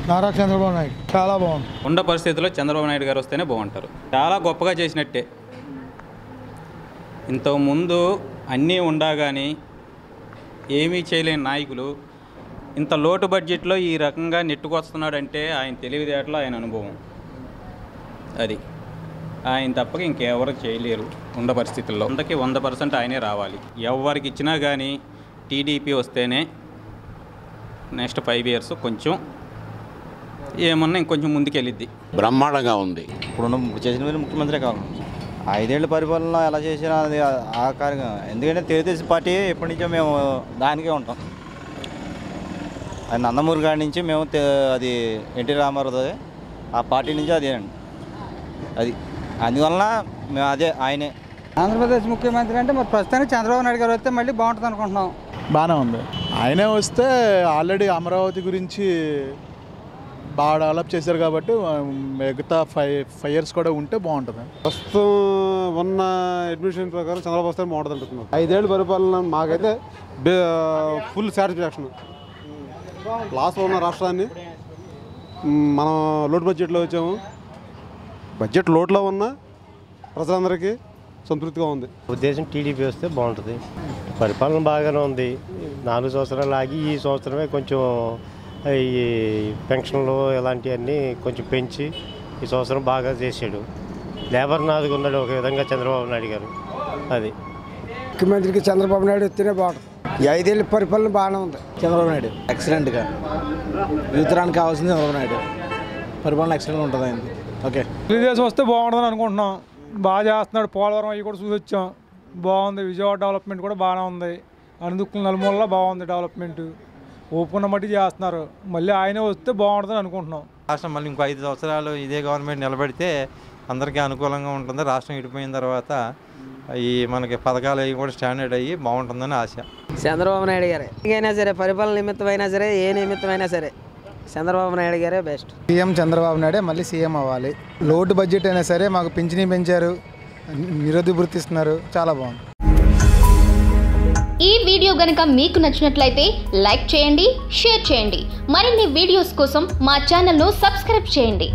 నారా చంద్రబాబు నాయుడు చాలా బాగుంది. ఉన్న పరిస్థితుల్లో చంద్రబాబు నాయుడు గారు వస్తేనే బాగుంటారు. చాలా గొప్పగా చేసినట్టే. ఇంతకుముందు అన్నీ ఉండగాని ఏమీ చేయలేని నాయకులు ఇంత లోటు బడ్జెట్లో ఈ రకంగా నెట్టుకొస్తున్నాడంటే ఆయన తెలివితేటలో ఆయన అనుభవం అది. ఆయన తప్పక ఇంకెవరు చేయలేరు ఉన్న పరిస్థితుల్లో. 100% ఆయనే రావాలి. ఎవరికి ఇచ్చినా కానీ టీడీపీ వస్తేనే నెక్స్ట్ 5 years కొంచెం ఏమన్నా ఇంకొంచెం ముందుకెళ్ళిద్ది. బ్రహ్మాండంగా ఉంది. ఇప్పుడు చేసిన మీరు ముఖ్యమంత్రి కావాలి. 5 ఏళ్ల పరిపాలన ఎలా చేసినా అది ఆ కార్యం. ఎందుకంటే తెలుగుదేశం పార్టీ ఎప్పటి నుంచో మేము దానికే ఉంటాం. అది నందమూరి గారి నుంచి మేము అది ఎన్టీ రామారావు ఆ పార్టీ నుంచి అదేనండి. అది అందువలన మేము అదే ఆయనే. ఆంధ్రప్రదేశ్ ముఖ్యమంత్రి అంటే మరి ప్రస్తుతానికి చంద్రబాబు నాయుడు గారు వస్తే మళ్ళీ బాగుంటుంది అనుకుంటున్నాం. బాగానే ఉంది. ఆయనే వస్తే ఆల్రెడీ అమరావతి గురించి బాగా డెవలప్ చేశారు కాబట్టి మిగతా 5 years కూడా ఉంటే బాగుంటుంది. ప్రస్తుతం ఉన్న అడ్మినిస్ట్రేషన్ ప్రకారం చంద్రబాబు వస్తే బాగుంటుంది అంటున్నారు. 5 ఏళ్ళ పరిపాలన మాకైతే ఫుల్ సాటిస్ఫాక్షన్. లాస్ట్లో ఉన్న రాష్ట్రాన్ని మనం లోటు బడ్జెట్లో వచ్చాము. బడ్జెట్ లోట్లో ఉన్న ప్రజలందరికీ సంతృప్తిగా ఉంది. ఉద్దేశం టీడీపీ వస్తే బాగుంటుంది. పరిపాలన బాగానే ఉంది. 4 సంవత్సరాలు ఆగి ఈ సంవత్సరమే కొంచెం ఈ పెన్షన్లు ఇలాంటివన్నీ కొంచెం పెంచి ఈ సంవత్సరం బాగా చేశాడు. లేబర్ నాదుగా ఉన్నాడు ఒక విధంగా చంద్రబాబు నాయుడు గారు. అది ముఖ్యమంత్రికి చంద్రబాబు నాయుడు వస్తేనే బాగుంటుంది. ఈ 5 ఏళ్ళ పరిపాలన బాగానే ఉంది. చంద్రబాబు నాయుడు ఎక్సలెంట్గా యువతరానికి కావాల్సింది చంద్రబాబు నాయుడు పరిపాలన ఎక్సలెంట్ ఉంటుంది అయింది. ఓకే, తెలుగుదేశం వస్తే బాగుంటుందని అనుకుంటున్నాం. బాగా చేస్తున్నాడు. పోలవరం అవి కూడా చూసి వచ్చాం. బాగుంది. విజయవాడ డెవలప్మెంట్ కూడా బాగానే ఉంది. అందుకు నలుమూలలో బాగుంది డెవలప్మెంట్. ఓపుకున్న మట్టి చేస్తున్నారు. మళ్ళీ ఆయనే వస్తే బాగుంటుందని అనుకుంటున్నాం. రాష్ట్రం మళ్ళీ ఇంకో 5 సంవత్సరాలు ఇదే గవర్నమెంట్ నిలబడితే అందరికీ అనుకూలంగా ఉంటుంది. రాష్ట్రం విడిపోయిన తర్వాత ఈ మనకి పథకాలు అవి కూడా స్టాండర్డ్ అయ్యి బాగుంటుందని ఆశ. చంద్రబాబు నాయుడు గారే అయినా సరే, పరిపాలన నిమిత్తమైనా సరే, ఏ నిమిత్తమైనా సరే చంద్రబాబు నాయుడు గారే బెస్ట్. సీఎం చంద్రబాబు నాయుడే మళ్ళీ సీఎం అవ్వాలి. లోటు బడ్జెట్ అయినా సరే మాకు పింఛని పెంచారు, నిరుద్యోగ భృతి ఇస్తున్నారు. చాలా బాగుంది. ఈ వీడియో గనుక మీకు నచ్చినట్లయితే లైక్ చేయండి, షేర్ చేయండి. మరిన్ని వీడియోస్ కోసం మా ఛానల్ను సబ్స్క్రైబ్ చేయండి.